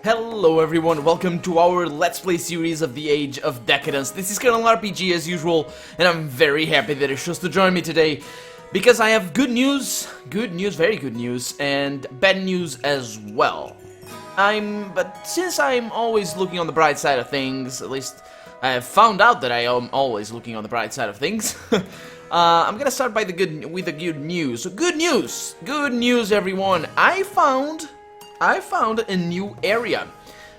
Hello everyone, welcome to our Let's Play series of the Age of Decadence. This is Colonel RPG as usual, and I'm very happy that you chose to join me today, because I have good news, very good news, and bad news as well. But since I'm always looking on the bright side of things, at least I have found out that I am always looking on the bright side of things, I'm gonna start with the good news. So good news everyone, I found a new area.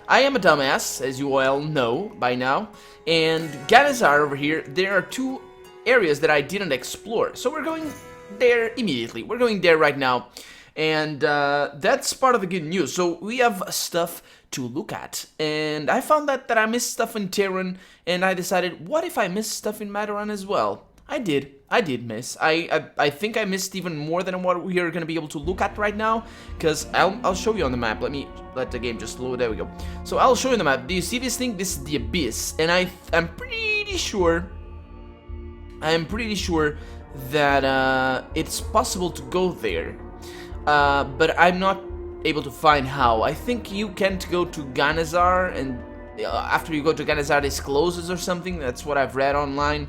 I am a dumbass, as you all know by now, and Ganazar over here, there are two areas that I didn't explore, so we're going there immediately. We're going there right now, and that's part of the good news. So we have stuff to look at, and I found that I missed stuff in Terran, and I decided, what if I missed stuff in Madaran as well? I did miss. I think I missed even more than what we are going to be able to look at right now, because I'll show you on the map. Let the game just load. There we go. So I'll show you on the map. Do you see this thing? This is the Abyss, and I'm pretty sure that it's possible to go there, but I'm not able to find how. I think you can't go to Ganazar, and after you go to Ganazar, this closes or something. That's what I've read online.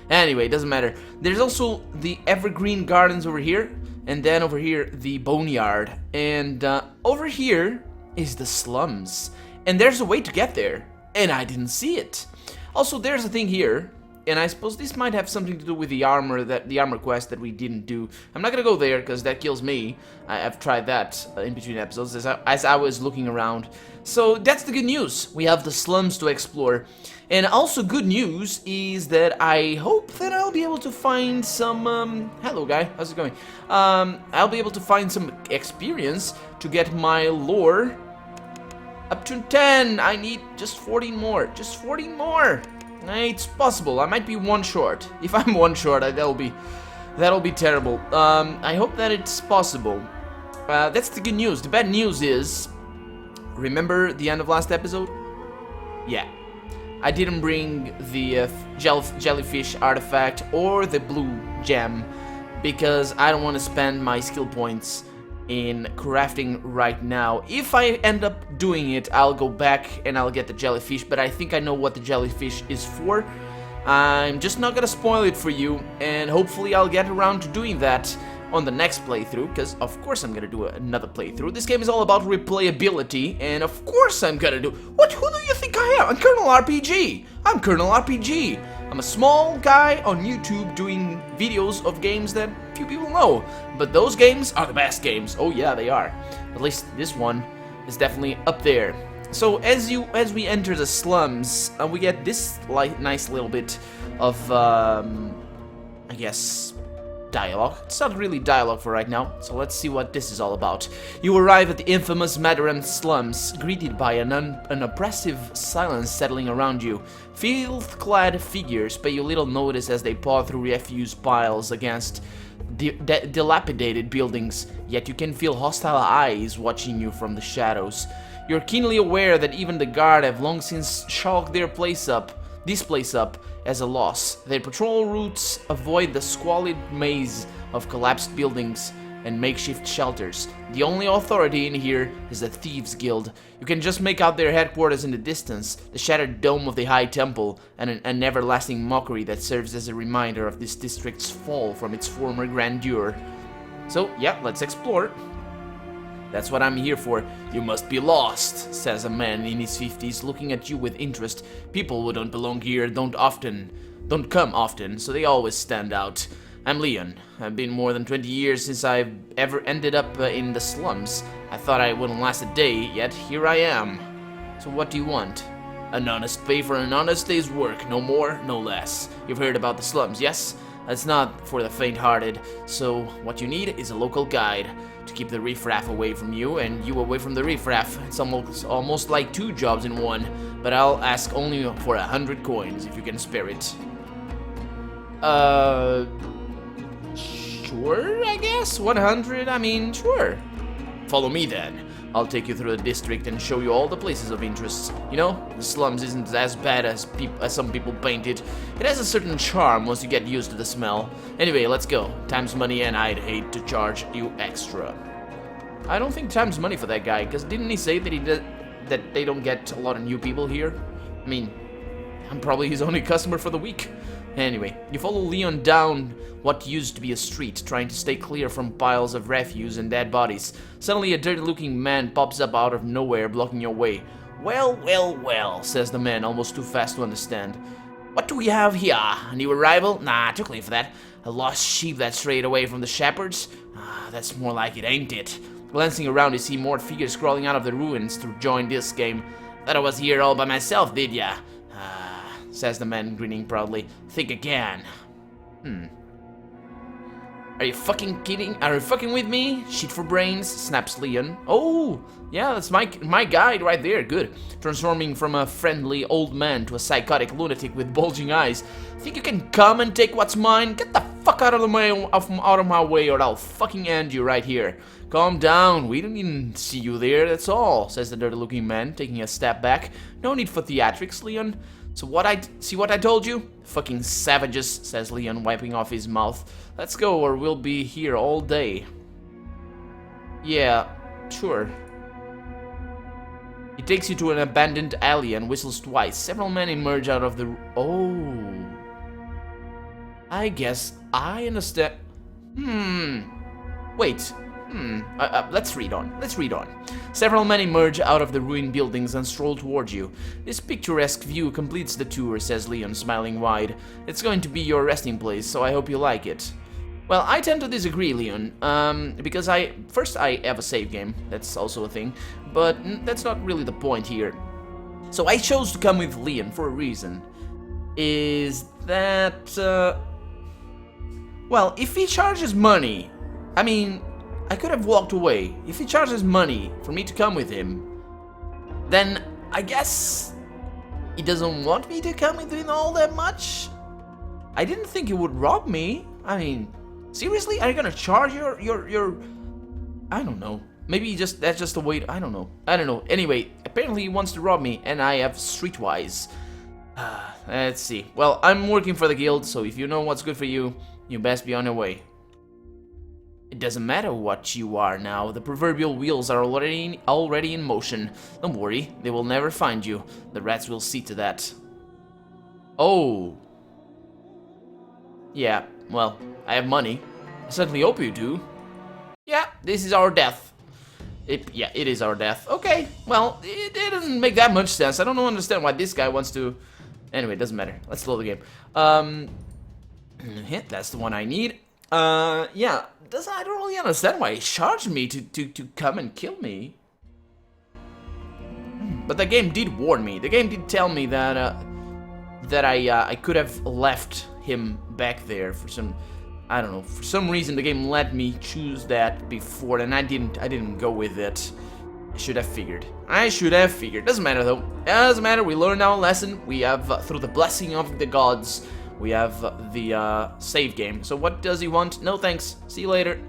Anyway, it doesn't matter. There's also the Evergreen Gardens over here, and then over here, the Boneyard. And over here is the slums. And there's a way to get there, and I didn't see it. Also, there's a thing here, and I suppose this might have something to do with the armor quest that we didn't do. I'm not gonna go there, because that kills me. I've tried that in between episodes as I was looking around. So that's the good news. We have the slums to explore. And also good news is that I hope that I'll be able to find some, hello guy, how's it going? I'll be able to find some experience to get my lore up to 10. I need just 14 more, It's possible. I might be one short. If I'm one short, that'll be terrible. I hope that it's possible. That's the good news. The bad news is, remember the end of last episode? Yeah. I didn't bring the jellyfish artifact or the blue gem because I don't want to spend my skill points in crafting right now. If I end up doing it, I'll go back and I'll get the jellyfish, but I think I know what the jellyfish is for. I'm just not gonna spoil it for you, and hopefully I'll get around to doing that on the next playthrough, because of course I'm gonna do another playthrough. This game is all about replayability, and of course I'm gonna do... Who do you think I am? I'm Colonel RPG! I'm Colonel RPG! I'm a small guy on YouTube doing videos of games that few people know, but those games are the best games. Oh yeah, they are. At least this one is definitely up there. So as we enter the slums, we get this nice little bit of, I guess, dialogue. It's not really dialogue for right now, so let's see what this is all about. You arrive at the infamous Madaran slums, greeted by an oppressive silence settling around you. Filth-clad figures pay you little notice as they paw through refuse piles against dilapidated buildings, yet you can feel hostile eyes watching you from the shadows. You're keenly aware that even the guard have long since chalked this place up as a loss. Their patrol routes avoid the squalid maze of collapsed buildings and makeshift shelters. The only authority in here is the Thieves Guild. You can just make out their headquarters in the distance, the shattered dome of the High Temple, and an everlasting mockery that serves as a reminder of this district's fall from its former grandeur. So, yeah, let's explore. That's what I'm here for. You must be lost, says a man in his 50s, looking at you with interest. People who don't belong here don't come often, so they always stand out. I'm Leon. I've been more than 20 years since I've ever ended up in the slums. I thought I wouldn't last a day, yet here I am. So what do you want? An honest pay for an honest day's work, no more, no less. You've heard about the slums, yes? That's not for the faint-hearted, so what you need is a local guide to keep the riffraff away from you, and you away from the riffraff. It's almost like two jobs in one, but I'll ask only for 100 coins if you can spare it. Sure, I guess? 100? I mean, sure. Follow me then. I'll take you through the district and show you all the places of interest. You know, the slums isn't as bad as some people paint it. It has a certain charm once you get used to the smell. Anyway, let's go. Time's money and I'd hate to charge you extra. I don't think time's money for that guy, because didn't he say that that they don't get a lot of new people here. I mean, I'm probably his only customer for the week. Anyway, you follow Leon down what used to be a street, trying to stay clear from piles of refuse and dead bodies. Suddenly, a dirty-looking man pops up out of nowhere, blocking your way. Well, well, well, says the man, almost too fast to understand. What do we have here? A new arrival? Nah, too clean for that. A lost sheep that strayed away from the shepherds? Ah, that's more like it, ain't it? Glancing around, you see more figures crawling out of the ruins to join this game. Thought I was here all by myself, did ya? Says the man, grinning proudly. Think again. Are you fucking kidding? Are you fucking with me? Shit for brains, snaps Leon. Oh, yeah, that's my guide right there, good. Transforming from a friendly old man to a psychotic lunatic with bulging eyes. Think you can come and take what's mine? Get the fuck out of my way or I'll fucking end you right here. Calm down, we didn't even see you there, that's all, says the dirty-looking man, taking a step back. No need for theatrics, Leon. So what I told you? Fucking savages, says Leon, wiping off his mouth. Let's go or we'll be here all day. Yeah, sure. He takes you to an abandoned alley and whistles twice. Several men emerge out of the... Oh. I guess I understand. Wait. Let's read on. Several men emerge out of the ruined buildings and stroll towards you. This picturesque view completes the tour, says Leon, smiling wide. It's going to be your resting place, so I hope you like it. Well, I tend to disagree, Leon, because I have a save game, that's also a thing, but that's not really the point here. So I chose to come with Leon for a reason. Is that, well, if he charges money, I mean, I could have walked away. If he charges money for me to come with him, then I guess he doesn't want me to come with him all that much? I didn't think he would rob me. I mean, seriously? Are you gonna charge your... I don't know. Maybe that's just the way... I don't know. Anyway, apparently he wants to rob me, and I have streetwise. Let's see. Well, I'm working for the guild, so if you know what's good for you, you best be on your way. It doesn't matter what you are now, the proverbial wheels are already in motion. Don't worry, they will never find you. The rats will see to that. Oh. Yeah, well, I have money. I certainly hope you do. Yeah, this is our death. It is our death. Okay, well, it didn't make that much sense. I don't understand why this guy wants to... Anyway, it doesn't matter. Let's load the game. That's the one I need. Yeah, I don't really understand why he charged me to come and kill me. But the game did warn me. The game did tell me that I could have left him back there for some, I don't know, for some reason the game let me choose that before, and I didn't go with it. I should have figured. Doesn't matter though. Doesn't matter. We learned our lesson. We have, through the blessing of the gods, we have the save game. So what does he want? No thanks. See you later.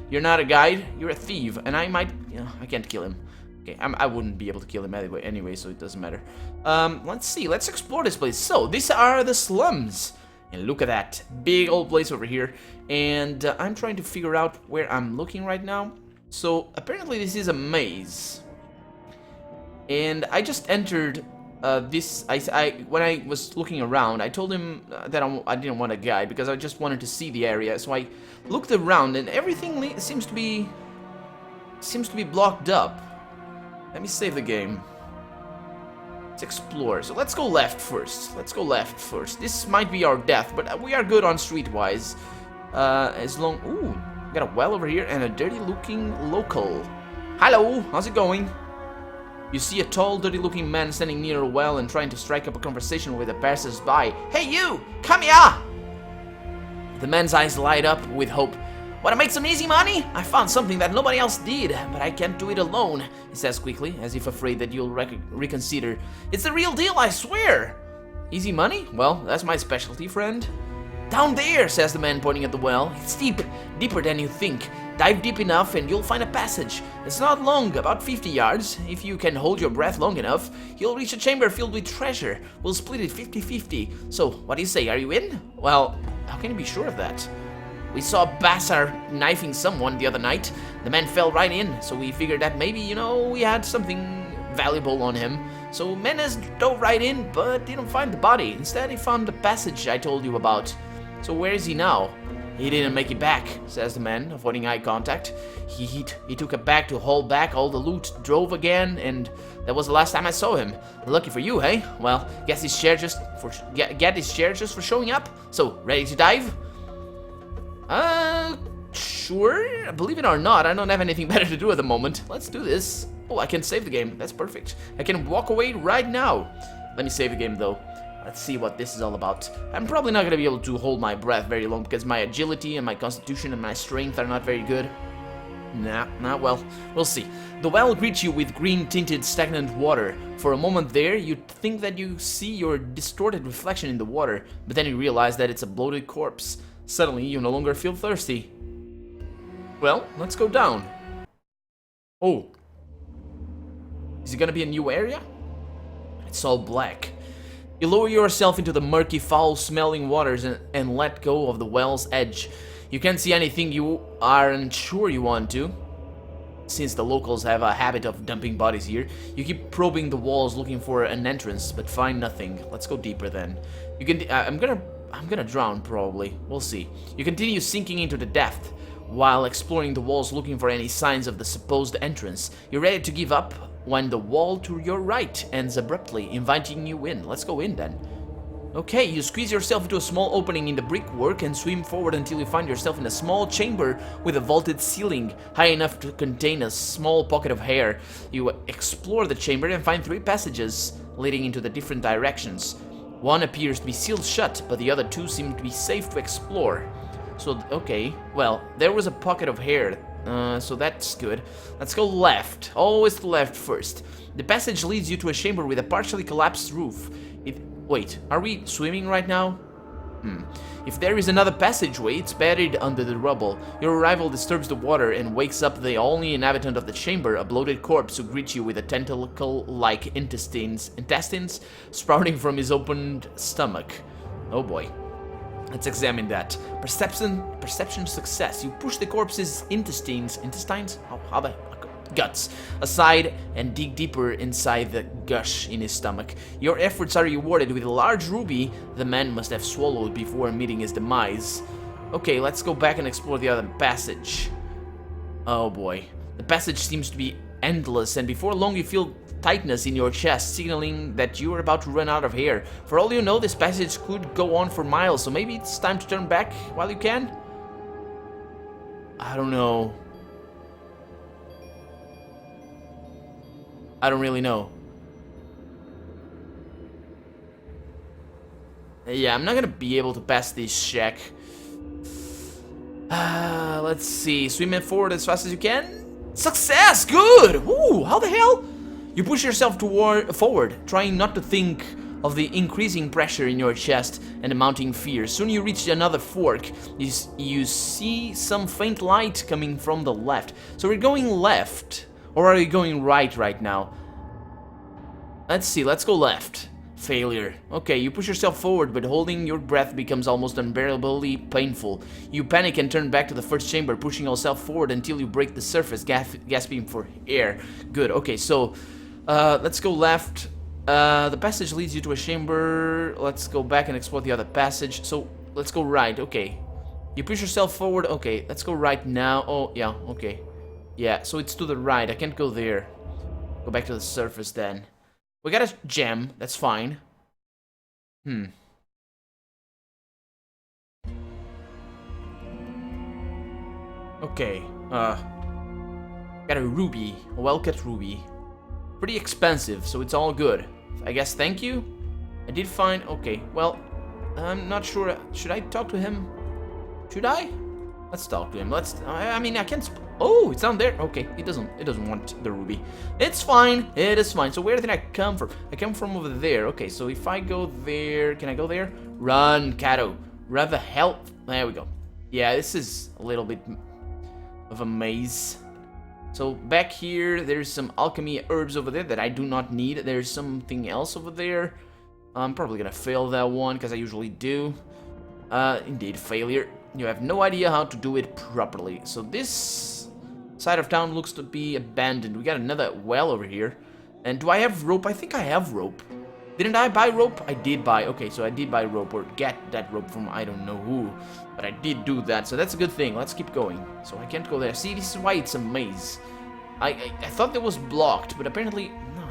You're not a guide. You're a thief, and I might. I can't kill him. Okay, I wouldn't be able to kill him anyway, so it doesn't matter. Let's see. Let's explore this place. So these are the slums, and look at that big old place over here. And I'm trying to figure out where I'm looking right now. So apparently this is a maze, and I just entered. When I was looking around, I told him that I didn't want a guide because I just wanted to see the area. So I looked around, and everything seems to be blocked up. Let me save the game. Let's explore. So let's go left first. This might be our death, but we are good on streetwise. As long... Ooh, got a well over here and a dirty-looking local. Hello, how's it going? You see a tall, dirty-looking man standing near a well and trying to strike up a conversation with a passers-by. Hey you! Come here! The man's eyes light up with hope. Wanna make some easy money? I found something that nobody else did, but I can't do it alone, he says quickly, as if afraid that you'll reconsider. It's the real deal, I swear! Easy money? Well, that's my specialty, friend. Down there, says the man, pointing at the well. It's deep, deeper than you think. Dive deep enough and you'll find a passage. It's not long, about 50 yards. If you can hold your breath long enough, you'll reach a chamber filled with treasure. We'll split it 50-50. So, what do you say, are you in? Well, how can you be sure of that? We saw Bassar knifing someone the other night. The man fell right in, so we figured that maybe, we had something valuable on him. So Menes dove right in, but didn't find the body. Instead, he found the passage I told you about. So where is he now? He didn't make it back, says the man, avoiding eye contact. He took it back to haul back all the loot, drove again, and that was the last time I saw him. Lucky for you, hey? Well, get his share just for showing up. So, ready to dive? Sure. Believe it or not, I don't have anything better to do at the moment. Let's do this. Oh, I can save the game. That's perfect. I can walk away right now. Let me save the game, though. Let's see what this is all about. I'm probably not going to be able to hold my breath very long because my agility and my constitution and my strength are not very good. Well, we'll see. The well greets you with green-tinted stagnant water. For a moment there, you'd think that you see your distorted reflection in the water, but then you realize that it's a bloated corpse. Suddenly, you no longer feel thirsty. Well, let's go down. Oh. Is it going to be a new area? It's all black. You lower yourself into the murky, foul-smelling waters and let go of the well's edge. You can't see anything you aren't sure you want to. Since the locals have a habit of dumping bodies here, you keep probing the walls looking for an entrance, but find nothing. Let's go deeper then. You can. I'm gonna drown probably. We'll see. You continue sinking into the depth while exploring the walls looking for any signs of the supposed entrance. You're ready to give up when the wall to your right ends abruptly, inviting you in. Let's go in then. Okay, you squeeze yourself into a small opening in the brickwork and swim forward until you find yourself in a small chamber with a vaulted ceiling, high enough to contain a small pocket of hair. You explore the chamber and find 3 passages leading into the different directions. One appears to be sealed shut, but the other 2 seem to be safe to explore. So, okay, well, there was a pocket of hair. So that's good. Let's go left. Always the left first. The passage leads you to a chamber with a partially collapsed roof. Wait, are we swimming right now? If there is another passageway, it's buried under the rubble. Your arrival disturbs the water and wakes up the only inhabitant of the chamber, a bloated corpse who greets you with a tentacle-like intestines sprouting from his opened stomach. Oh boy. Let's examine that. Perception success. You push the corpse's intestines, how the guts, aside and dig deeper inside the gush in his stomach. Your efforts are rewarded with a large ruby the man must have swallowed before meeting his demise. Okay, let's go back and explore the other passage. Oh boy. The passage seems to be endless, and before long you feel tightness in your chest, signaling that you are about to run out of air. For all you know, this passage could go on for miles, so maybe it's time to turn back while you can? I don't know. I don't really know. Yeah, I'm not gonna be able to pass this check. Let's see. Swim it forward as fast as you can. Success! Good! Ooh, how the hell? You push yourself forward, trying not to think of the increasing pressure in your chest and the mounting fear. Soon you reach another fork. You see some faint light coming from the left. So we're going left, or are we going right now? Let's see, let's go left. Failure. Okay, you push yourself forward, but holding your breath becomes almost unbearably painful. You panic and turn back to the first chamber, pushing yourself forward until you break the surface, gasping for air. Good, okay, so let's go left. The passage leads you to a chamber. Let's go back and explore the other passage. So, let's go right, okay. You push yourself forward, okay. Let's go right now. Oh, yeah, okay. Yeah, so it's to the right. I can't go there. Go back to the surface then. We got a gem, that's fine. Okay, got a ruby, a well-cut ruby. Pretty expensive, so it's all good. I guess thank you? I did find, okay, well, I'm not sure, should I talk to him? Should I? Let's talk to him, I mean, I can't, oh, it's down there, okay, it doesn't want the ruby. It's fine, it is fine. So where did I come from? I come from over there, okay, so if I go there, can I go there? Run, Kato, run the hell, there we go. Yeah, this is a little bit of a maze. So back here, there's some alchemy herbs over there that I do not need. There's something else over there. I'm probably gonna fail that one, because I usually do. Indeed, failure. You have no idea how to do it properly. So this side of town looks to be abandoned. We got another well over here. And do I have rope? I think I have rope. Didn't I buy rope? I did buy. Okay, so I did buy rope or get that rope from I don't know who. But I did do that, so that's a good thing. Let's keep going. So I can't go there. See, this is why it's a maze. I thought that was blocked, but apparently... No,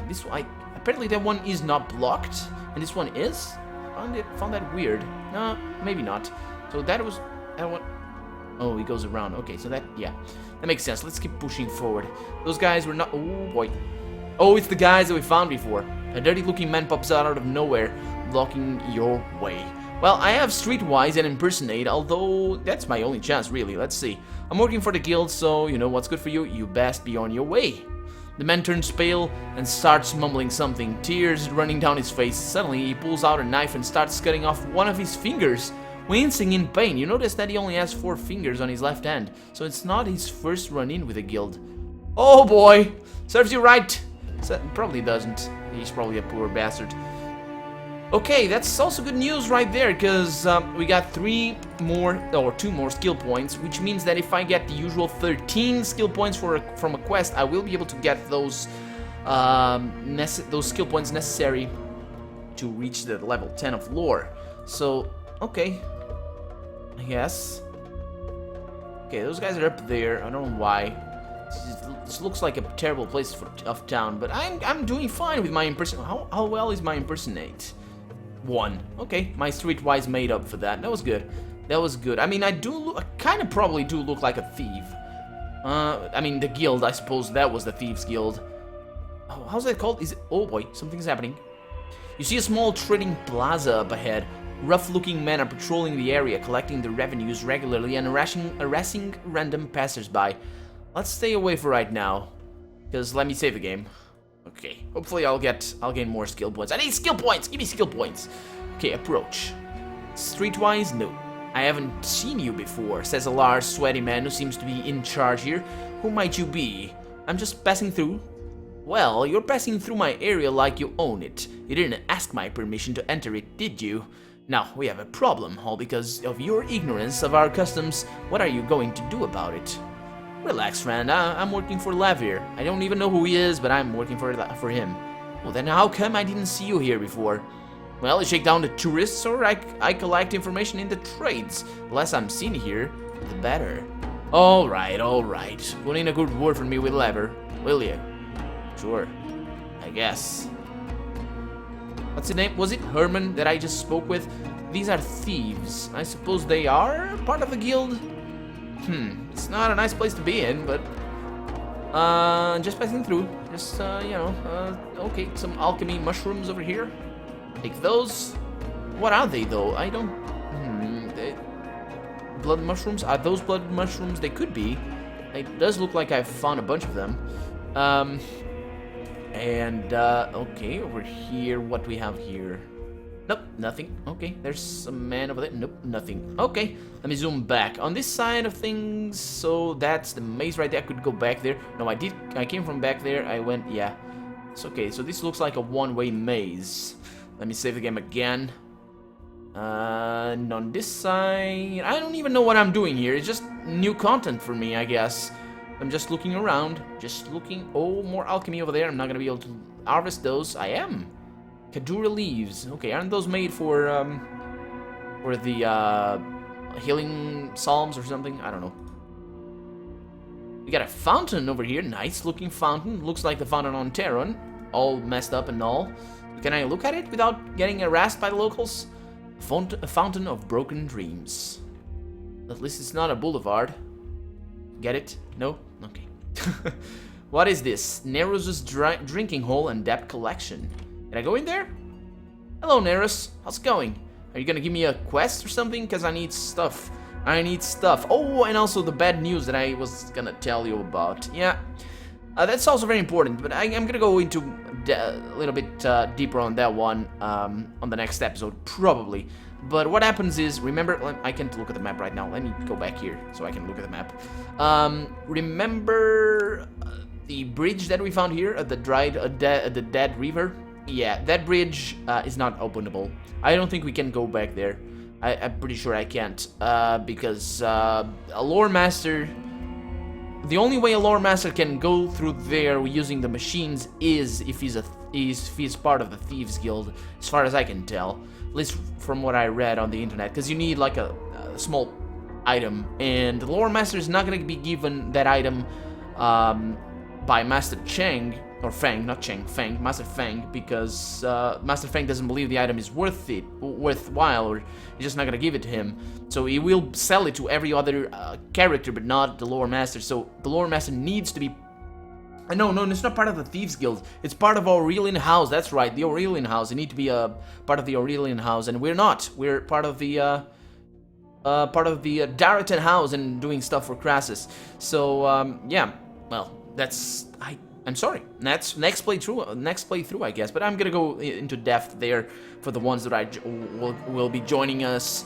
apparently that one is not blocked. And this one is? Found that weird. No, maybe not. So that was... That one... Oh, he goes around. Okay, so that... Yeah. That makes sense. Let's keep pushing forward. Those guys were not... Oh, boy. Oh, it's the guys that we found before. A dirty-looking man pops out of nowhere, blocking your way. Well, I have Streetwise and Impersonate, although that's my only chance, really. Let's see. I'm working for the guild, so you know what's good for you. You best be on your way. The man turns pale and starts mumbling something, tears running down his face. Suddenly, he pulls out a knife and starts cutting off one of his fingers, wincing in pain. You notice that he only has 4 fingers on his left hand, so it's not his first run-in with the guild. Oh boy! Serves you right! Probably doesn't. He's probably a poor bastard. Okay, that's also good news right there, because we got 2 more skill points, which means that if I get the usual 13 skill points from a quest, I will be able to get those skill points necessary to reach the level 10 of lore. So, okay, I guess. Okay, those guys are up there. I don't know why. This looks like a terrible place of town, but I'm doing fine with my impersonate. How well is my impersonate? 1. Okay, my Streetwise made up for that. That was good. That was good. I mean, I kind of probably do look like a thief. I mean, the guild, I suppose that was the Thieves Guild. Oh, how's that called? Is it? Oh boy, something's happening. You see a small trading plaza up ahead. Rough-looking men are patrolling the area, collecting the revenues regularly and harassing random passers-by. Let's stay away for right now, because let me save the game. Okay, hopefully I'll gain more skill points. I need skill points! Give me skill points! Okay, approach. Streetwise? No. I haven't seen you before, says a large, sweaty man who seems to be in charge here. Who might you be? I'm just passing through. Well, you're passing through my area like you own it. You didn't ask my permission to enter it, did you? Now, we have a problem, all because of your ignorance of our customs. What are you going to do about it? Relax, friend. I'm working for Lavier. I don't even know who he is, but I'm working for him. Well, then how come I didn't see you here before? Well, I shake down the tourists, or I collect information in the trades. The less I'm seen here, the better. All right. Put in a good word for me with Lavier, will you? Sure. I guess. What's his name? Was it Herman that I just spoke with? These are thieves. I suppose they are part of the guild? It's not a nice place to be in, but just passing through. Just okay, some alchemy mushrooms over here. Take those. What are they though? I don't. Blood mushrooms? Are those blood mushrooms? They could be. It does look like I've found a bunch of them. Okay, over here, what do we have here? Nope, nothing. Okay, there's some man over there. Nope, nothing. Okay, let me zoom back. On this side of things, so that's the maze right there. I could go back there. No, I came from back there. I went, yeah. It's okay, so this looks like a one-way maze. Let me save the game again. And on this side, I don't even know what I'm doing here. It's just new content for me, I guess. I'm just looking around. Just looking. Oh, more alchemy over there. I'm not gonna be able to harvest those. I am. Kadura leaves. Okay, aren't those made for the healing psalms or something? I don't know. We got a fountain over here. Nice looking fountain. Looks like the fountain on Terran. All messed up and all. Can I look at it without getting harassed by the locals? A fountain of broken dreams. At least it's not a boulevard. Get it? No? Okay. What is this? Neros' drinking hole and debt collection. Can I go in there? Hello, Neros. How's it going? Are you gonna give me a quest or something? Because I need stuff. Oh, and also the bad news that I was gonna tell you about. Yeah. That's also very important, but I'm gonna go into a little bit deeper on that one on the next episode, probably. But what happens is, remember, I can't look at the map right now. Let me go back here so I can look at the map. Remember the bridge that we found here at the dead river? Yeah, that bridge is not openable. I don't think we can go back there. I'm pretty sure I can't because a lore master the only way a lore master can go through there using the machines is if he's part of the Thieves Guild, as far as I can tell. At least from what I read on the internet, because you need like a small item, and the lore master is not going to be given that item by Master Cheng, or Fang, not Cheng, Fang, Master Fang, because Master Fang doesn't believe the item is worthwhile, or he's just not gonna give it to him. So he will sell it to every other character, but not the lore master. So the lore master needs to be. No, it's not part of the Thieves Guild. It's part of Aurelian House. That's right, the Aurelian House. You need to be a part of the Aurelian House, and we're not. We're part of the Daratan House and doing stuff for Crassus. So yeah, well, that's I'm sorry. That's next playthrough, I guess. But I'm gonna go into depth there for the ones that I will be joining us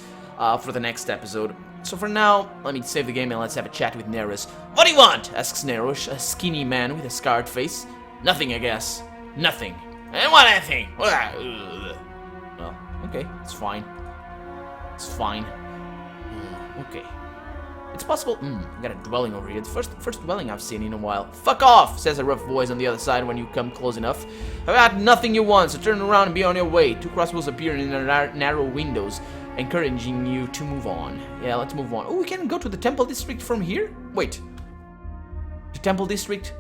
for the next episode. So for now, let me save the game and let's have a chat with Neros. What do you want? Asks Neros, a skinny man with a scarred face. Nothing, I guess. Nothing. And what anything? Well, okay, it's fine. It's fine. Okay. It's possible. I got a dwelling over here. It's the first dwelling I've seen in a while. Fuck off, says a rough voice on the other side when you come close enough. I've had nothing you want, so turn around and be on your way. Two crossbows appear in the narrow windows, encouraging you to move on. Yeah, let's move on. Oh, we can go to the Temple District from here? Wait. The Temple District?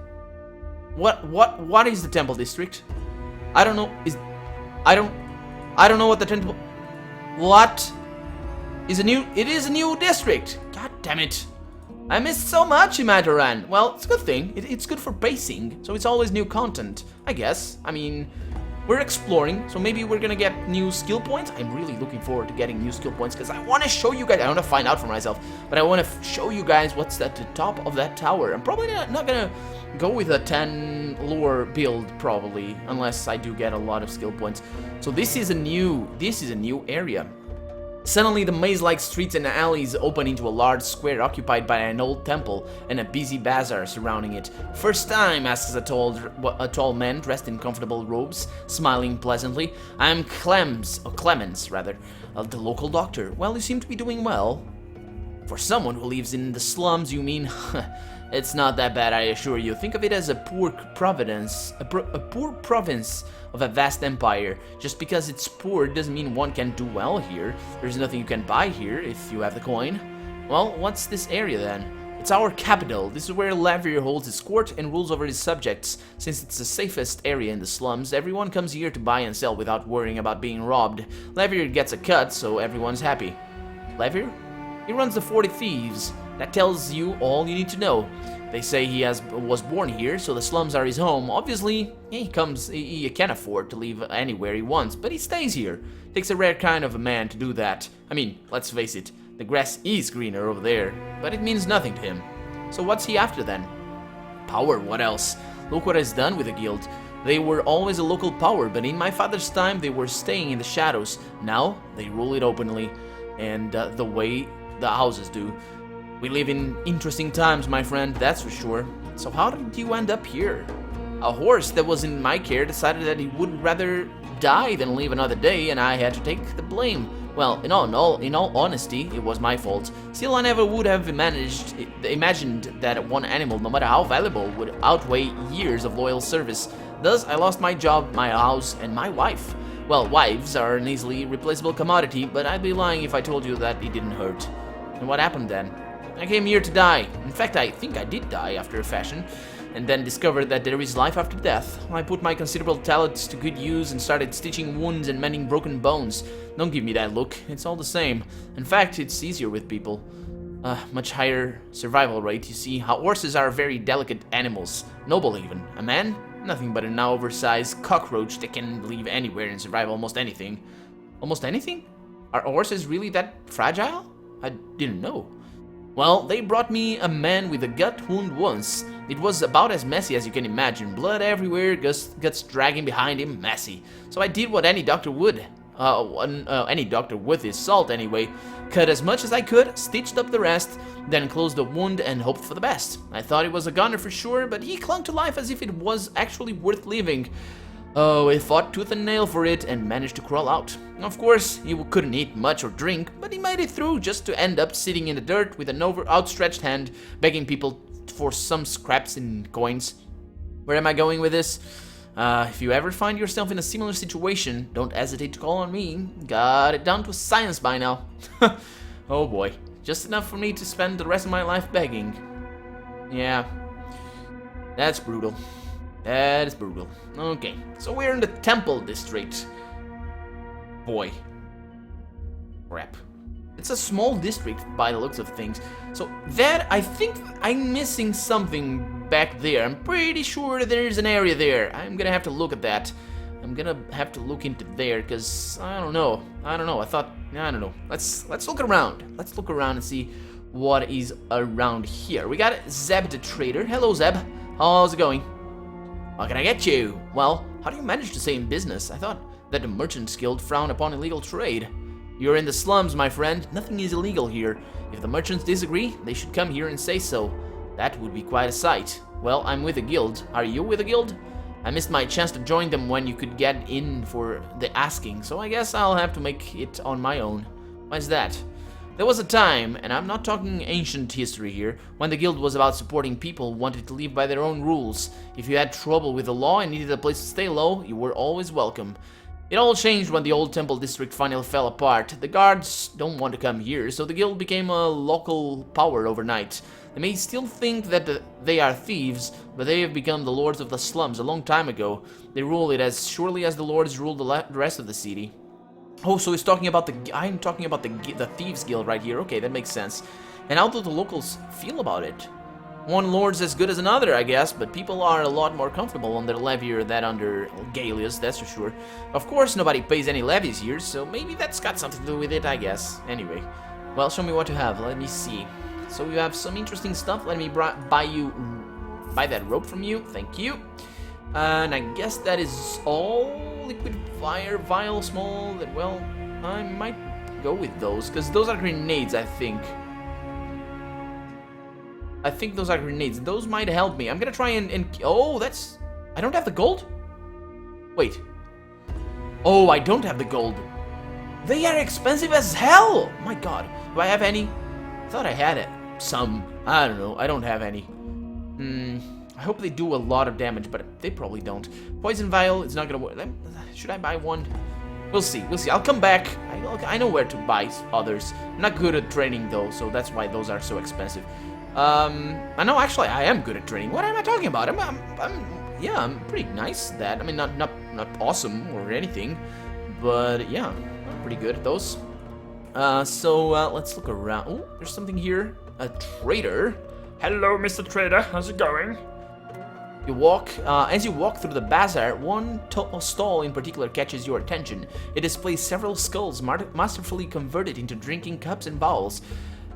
What is the Temple District? I don't know. I don't know what the Temple. What? It is a new district. God damn it. I missed so much in Mataran. Well, it's a good thing. It's good for pacing, so it's always new content, I guess. I mean, we're exploring, so maybe we're gonna get new skill points. I'm really looking forward to getting new skill points, because I want to show you guys. I want to find out for myself, but I want to show you guys what's at the top of that tower. I'm probably not gonna go with a 10 lore build, probably, unless I do get a lot of skill points. So this is a new area. Suddenly, the maze-like streets and alleys open into a large square occupied by an old temple and a busy bazaar surrounding it. First time, asks a tall man dressed in comfortable robes, smiling pleasantly. I'm Clemens, the local doctor. Well, you seem to be doing well. For someone who lives in the slums, you mean? It's not that bad, I assure you. Think of it as a poor province of a vast empire. Just because it's poor doesn't mean one can do well here. There's nothing you can buy here if you have the coin. Well, what's this area then? It's our capital. This is where Lavier holds his court and rules over his subjects. Since it's the safest area in the slums, everyone comes here to buy and sell without worrying about being robbed. Lavier gets a cut, so everyone's happy. Lavier? He runs the 40 Thieves. That tells you all you need to know. They say he was born here, so the slums are his home. Obviously, he can afford to leave anywhere he wants, but he stays here. Takes a rare kind of a man to do that. I mean, let's face it, the grass is greener over there, but it means nothing to him. So what's he after then? Power, what else? Look what he's done with the guild. They were always a local power, but in my father's time they were staying in the shadows. Now, they rule it openly, and the way the houses do. We live in interesting times, my friend, that's for sure. So how did you end up here? A horse that was in my care decided that he would rather die than live another day, and I had to take the blame. Well, in all honesty, it was my fault. Still, I never would have imagined that one animal, no matter how valuable, would outweigh years of loyal service. Thus, I lost my job, my house, and my wife. Well, wives are an easily replaceable commodity, but I'd be lying if I told you that it didn't hurt. And what happened then? I came here to die. In fact, I think I did die after a fashion, and then discovered that there is life after death. I put my considerable talents to good use and started stitching wounds and mending broken bones. Don't give me that look, it's all the same. In fact, it's easier with people. Much higher survival rate, you see. Horses are very delicate animals, noble even. A man? Nothing but an now oversized cockroach that can live anywhere and survive almost anything. Almost anything? Are horses really that fragile? I didn't know. Well, they brought me a man with a gut wound once. It was about as messy as you can imagine. Blood everywhere, guts dragging behind him, messy. So I did what any doctor would. Any doctor worth his salt anyway. Cut as much as I could, stitched up the rest, then closed the wound and hoped for the best. I thought he was a gunner for sure, but he clung to life as if it was actually worth living. Oh, he fought tooth and nail for it and managed to crawl out. Of course, he couldn't eat much or drink, but he made it through just to end up sitting in the dirt with an outstretched hand, begging people for some scraps and coins. Where am I going with this? If you ever find yourself in a similar situation, don't hesitate to call on me. Got it down to science by now. Oh boy, just enough for me to spend the rest of my life begging. Yeah, that's brutal. That is brutal. Okay, so we're in the Temple District. Boy. Crap. It's a small district by the looks of things. So that, I think I'm missing something back there. I'm pretty sure there's an area there. I'm gonna have to look at that. I'm gonna have to look into there, because I don't know. I don't know. Let's look around. Let's look around and see what is around here. We got Zeb the trader. Hello, Zeb. How's it going? How can I get you? Well, how do you manage to stay in business? I thought that the Merchants Guild frowned upon illegal trade. You're in the slums, my friend. Nothing is illegal here. If the merchants disagree, they should come here and say so. That would be quite a sight. Well, I'm with a guild. Are you with a guild? I missed my chance to join them when you could get in for the asking, so I guess I'll have to make it on my own. Why's that? There was a time, and I'm not talking ancient history here, when the guild was about supporting people who wanted to live by their own rules. If you had trouble with the law and needed a place to stay low, you were always welcome. It all changed when the old temple district finally fell apart. The guards don't want to come here, so the guild became a local power overnight. They may still think that they are thieves, but they have become the lords of the slums a long time ago. They rule it as surely as the lords rule the rest of the city. Oh, so he's talking about I'm talking about the Thieves Guild right here. Okay, that makes sense. And how do the locals feel about it? One lord's as good as another, I guess, but people are a lot more comfortable under Levier than under Gallius, that's for sure. Of course, nobody pays any levies here, so maybe that's got something to do with it, I guess. Anyway, well, show me what you have. Let me see. So you have some interesting stuff. Let me buy that rope from you. Thank you. And I guess that is all. Liquid fire, vial, small. That, well, I might go with those, because those are grenades, I think. I think those are grenades. Those might help me. I'm gonna try and oh, that's... I don't have the gold? Wait. Oh, I don't have the gold. They are expensive as hell! My god. Do I have any? I thought I had it. Some. I don't know. I don't have any. I hope they do a lot of damage, but they probably don't. Poison vial, it's not gonna work. Should I buy one? We'll see. We'll see. I'll come back. I know where to buy others. I'm not good at training, though, so that's why those are so expensive. I know, actually, I am good at training. What am I talking about? Yeah, I'm pretty nice at that. I mean, not awesome or anything, but yeah, I'm pretty good at those. So let's look around. Oh, there's something here. A trader. Hello, Mr. Trader. How's it going? You walk, as you walk through the bazaar, one stall in particular catches your attention. It displays several skulls masterfully converted into drinking cups and bowls,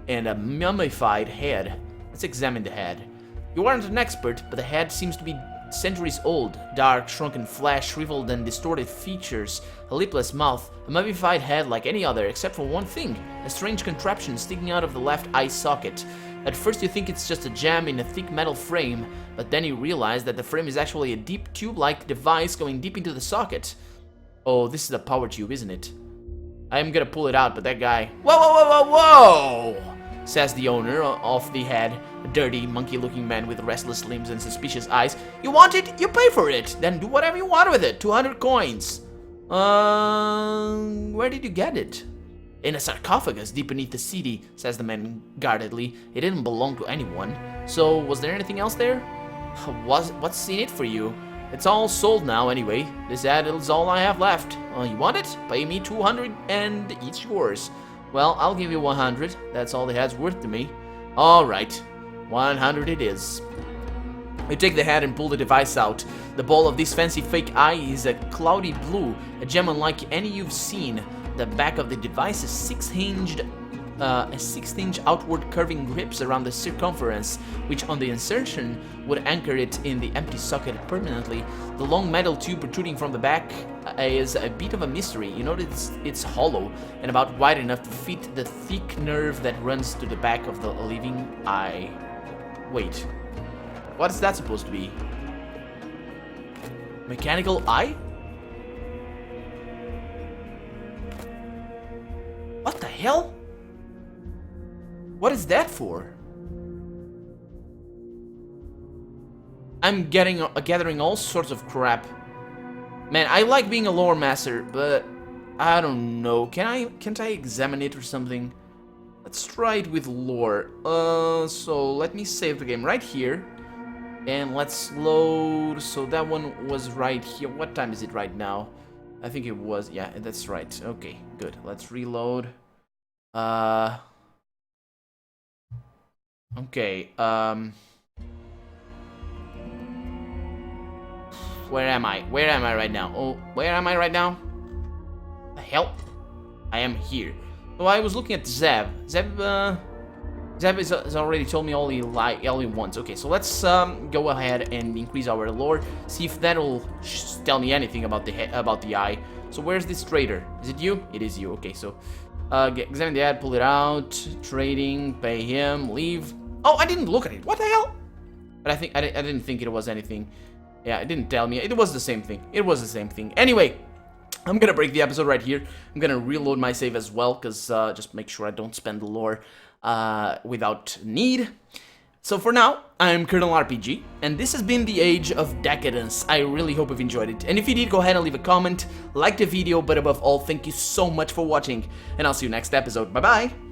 and a mummified head. Let's examine the head. You aren't an expert, but the head seems to be centuries old. Dark, shrunken flesh, shriveled and distorted features, a lipless mouth, a mummified head like any other, except for one thing, a strange contraption sticking out of the left eye socket. At first you think it's just a gem in a thick metal frame, but then you realize that the frame is actually a deep tube-like device going deep into the socket. Oh, this is a power tube, isn't it? I'm gonna pull it out, but that guy... Whoa, whoa, whoa, whoa, whoa! Says the owner of the head, a dirty, monkey-looking man with restless limbs and suspicious eyes. You want it? You pay for it! Then do whatever you want with it. 200 coins. Where did you get it? In a sarcophagus deep beneath the city, says the man guardedly. It didn't belong to anyone. So, was there anything else there? What's in it for you? It's all sold now anyway. This ad is all I have left. You want it? Pay me 200 and it's yours. Well, I'll give you 100. That's all the head's worth to me. Alright, 100 it is. You take the head and pull the device out. The ball of this fancy fake eye is a cloudy blue, a gem unlike any you've seen. The back of the device is a 6-inch outward curving grips around the circumference, which on the insertion would anchor it in the empty socket permanently. The long metal tube protruding from the back is a bit of a mystery. You notice it's hollow and about wide enough to fit the thick nerve that runs to the back of the living eye. Wait, what is that supposed to be? Mechanical eye? What the hell? What is that for? I'm gathering all sorts of crap. Man, I like being a lore master, but I don't know. Can't I examine it or something? Let's try it with lore. So let me save the game right here. And let's load. So that one was right here. What time is it right now? I think it was. Yeah, that's right. Okay, good. Let's reload. Okay. Where am I? Where am I right now? Oh, where am I right now? The hell? I am here. So I was looking at Zeb. Zeb has already told me all he wants. Okay, so let's go ahead and increase our lore. See if that'll tell me anything about the eye. So where's this trader? Is it you? It is you. Okay, so examine the ad, pull it out, trading, pay him, leave. Oh, I didn't look at it. What the hell? But I didn't think it was anything. Yeah, it didn't tell me. It was the same thing. It was the same thing. Anyway, I'm gonna break the episode right here. I'm gonna reload my save as well, because just make sure I don't spend the lore without need. So for now, I'm Colonel RPG, and this has been the Age of Decadence. I really hope you've enjoyed it. And if you did, go ahead and leave a comment, like the video, but above all, thank you so much for watching, and I'll see you next episode. Bye-bye!